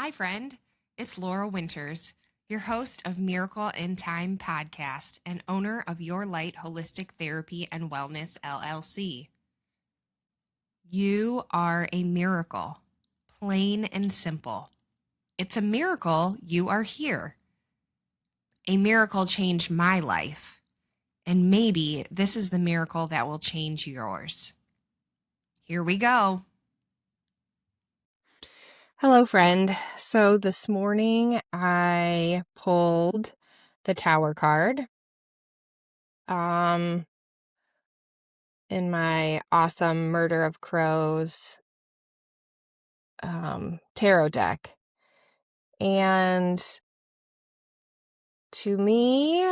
Hi, friend. It's Laura Winters, your host of Miracle in Time podcast and owner of Your Light Holistic Therapy and Wellness LLC. You are a miracle, plain and simple. It's a miracle you are here. A miracle changed my life, and maybe this is the miracle that will change yours. Here we go. Hello, friend. So this morning I pulled the Tower card in my awesome Murder of Crows tarot deck. And to me,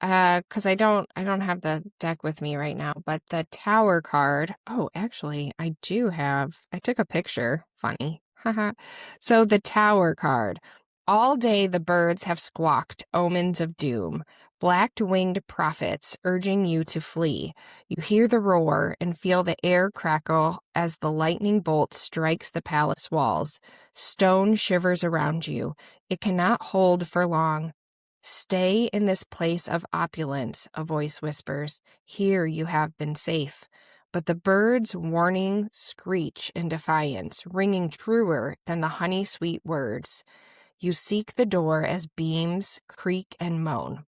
because I don't have the deck with me right now, but the Tower card, actually I took a picture. Funny. Haha. So the Tower card. All day the birds have squawked omens of doom, black-winged prophets urging you to flee. You hear the roar and feel the air crackle as the lightning bolt strikes the palace walls. Stone shivers around you. It cannot hold for long. Stay in this place of opulence, a voice whispers. Here you have been safe. But the bird's warning screech in defiance, ringing truer than the honey-sweet words. You seek the door as beams creak and moan.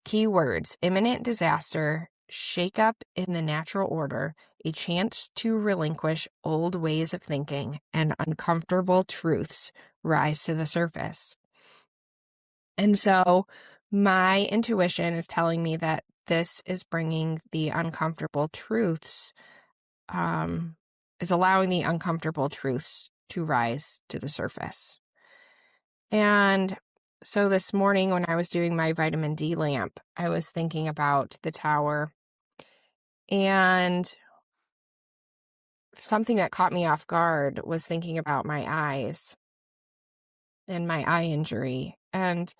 Keywords: imminent disaster, shake-up in the natural order, a chance to relinquish old ways of thinking, and uncomfortable truths rise to the surface. And so my intuition is telling me that this is bringing the uncomfortable truths, is allowing the uncomfortable truths to rise to the surface. And so this morning when I was doing my vitamin D lamp, I was thinking about the Tower, and something that caught me off guard was thinking about my eyes and my eye injury. And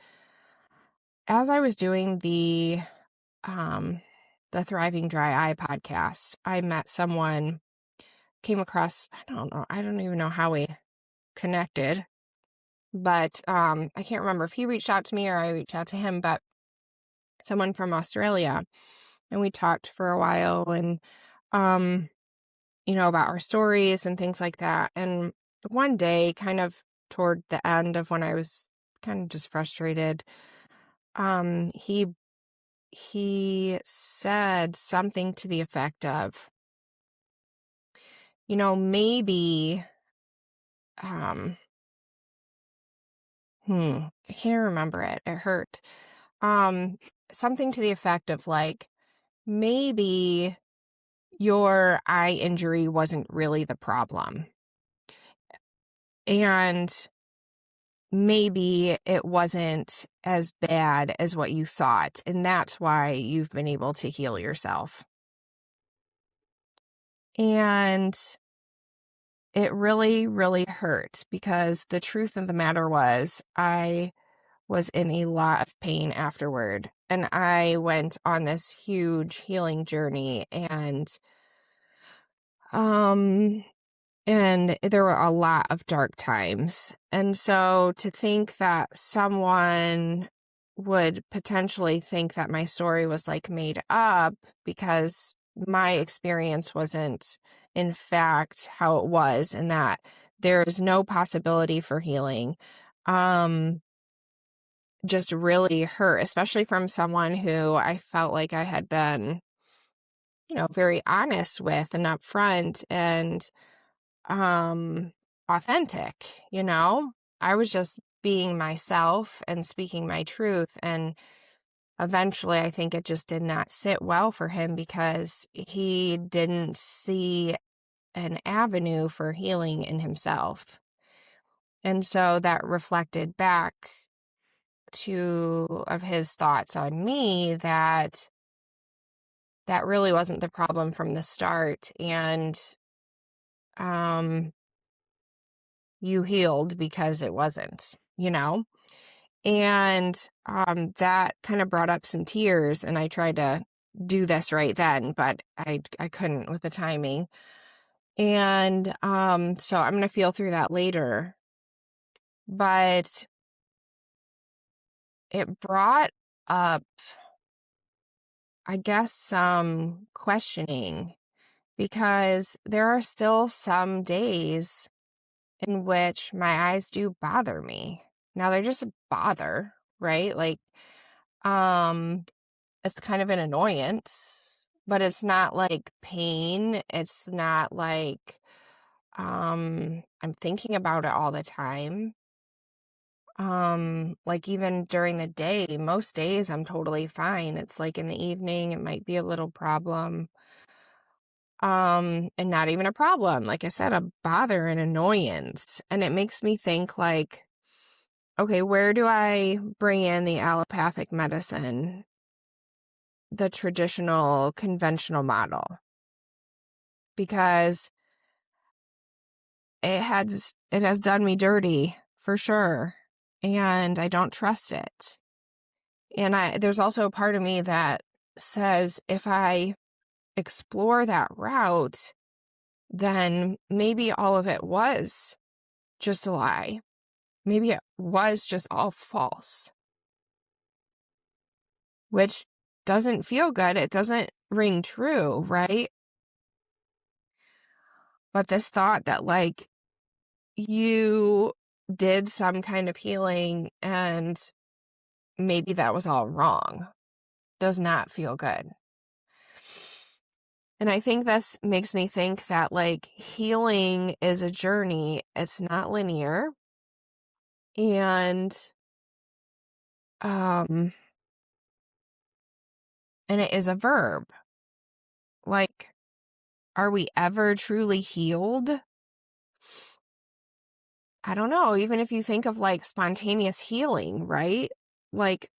as I was doing the Thriving Dry Eye podcast, I met someone, came across, I don't even know how we connected, but I can't remember if he reached out to me or I reached out to him, but someone from Australia, and we talked for a while and, about our stories and things like that. And one day, kind of toward the end of when I was kind of just frustrated, he said something to the effect of, maybe, I can't remember it. It hurt. Something to the effect of like, maybe your eye injury wasn't really the problem. And maybe it wasn't as bad as what you thought. And that's why you've been able to heal yourself. And it really, really hurt because the truth of the matter was I was in a lot of pain afterward. And I went on this huge healing journey, and there were a lot of dark times. And so to think that someone would potentially think that my story was like made up because my experience wasn't in fact how it was, and that there is no possibility for healing, just really hurt, especially from someone who I felt like I had been, very honest with and upfront and authentic. I was just being myself and speaking my truth, and eventually I think it just did not sit well for him because he didn't see an avenue for healing in himself. And so that reflected back of his thoughts on me that really wasn't the problem from the start, and you healed because it wasn't, and that kind of brought up some tears, and I tried to do this right then, but I couldn't with the timing. And so I'm going to feel through that later. but it brought up, I guess, some questioning because there are still some days in which my eyes do bother me. Now they're just a bother, right? Like, um, it's kind of an annoyance, but it's not like pain. It's not like, I'm thinking about it all the time. Like even during the day, most days I'm totally fine. It's like in the evening, it might be a little problem. And not even a problem. Like I said, a bother and annoyance. And it makes me think like, okay, where do I bring in the allopathic medicine, the traditional conventional model? Because it has done me dirty for sure. And I don't trust it. And there's also a part of me that says if I explore that route, then maybe all of it was just a lie. Maybe it was just all false, which doesn't feel good. It doesn't ring true, right? But this thought that like you did some kind of healing and maybe that was all wrong does not feel good. And I think this makes me think that like healing is a journey. It's not linear. And um and it is a verb. Like, are we ever truly healed? I don't know. Even if you think of like spontaneous healing, right? Like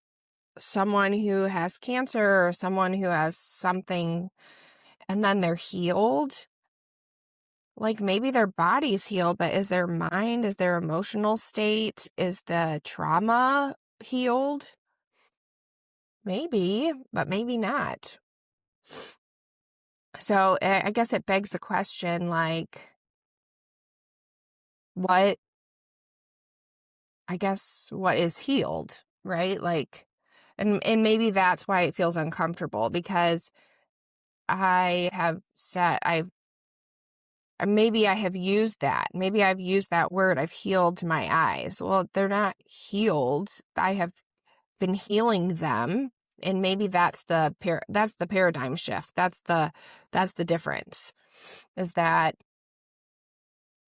someone who has cancer or someone who has something and then they're healed. Like maybe their body's healed, but is their mind, is their emotional state, is the trauma healed? Maybe, but maybe not. So I guess it begs the question, like, what what is healed, right? Like, and maybe that's why it feels uncomfortable because maybe I have used that. Maybe I've used that word. I've healed my eyes. Well, they're not healed. I have been healing them. And maybe that's the paradigm shift. That's the difference, is that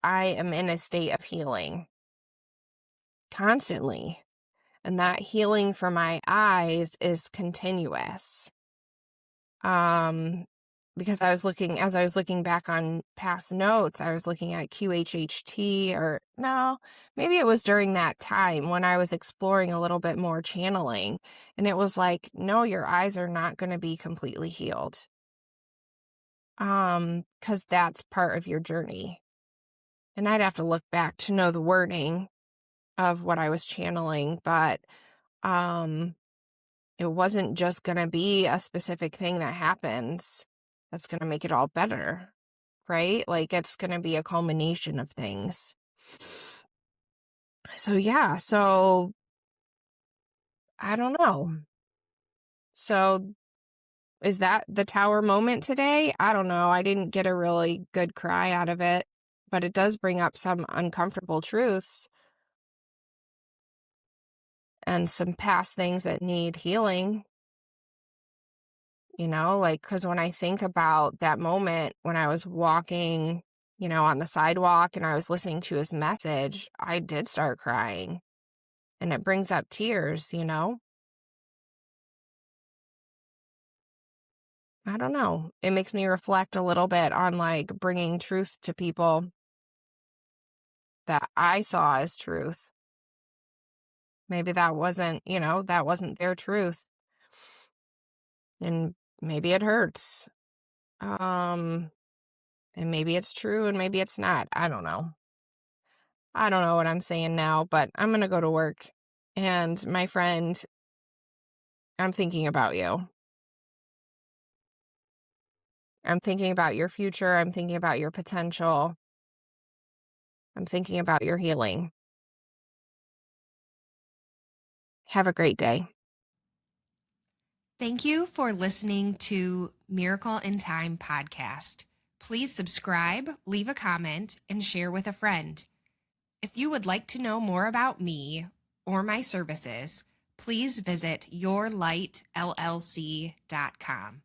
I am in a state of healing constantly. And that healing for my eyes is continuous. Because as I was looking back on past notes, I was looking at QHHT, or no, maybe it was during that time when I was exploring a little bit more channeling. And it was like, no, your eyes are not going to be completely healed. Because that's part of your journey. And I'd have to look back to know the wording of what I was channeling, but it wasn't just going to be a specific thing that happens that's going to make it all better, right? Like it's going to be a culmination of things. So yeah, so I don't know. So is that the tower moment today? I don't know. I didn't get a really good cry out of it, but it does bring up some uncomfortable truths and some past things that need healing. Like, because when I think about that moment when I was walking, on the sidewalk and I was listening to his message, I did start crying. And it brings up tears. I don't know. It makes me reflect a little bit on like bringing truth to people that I saw as truth. Maybe that wasn't their truth. And maybe it hurts. And maybe it's true and maybe it's not. I don't know. I don't know what I'm saying now, but I'm going to go to work. And my friend, I'm thinking about you. I'm thinking about your future. I'm thinking about your potential. I'm thinking about your healing. Have a great day. Thank you for listening to Miracle in Time podcast. Please subscribe, leave a comment, and share with a friend. If you would like to know more about me or my services, please visit yourlightllc.com.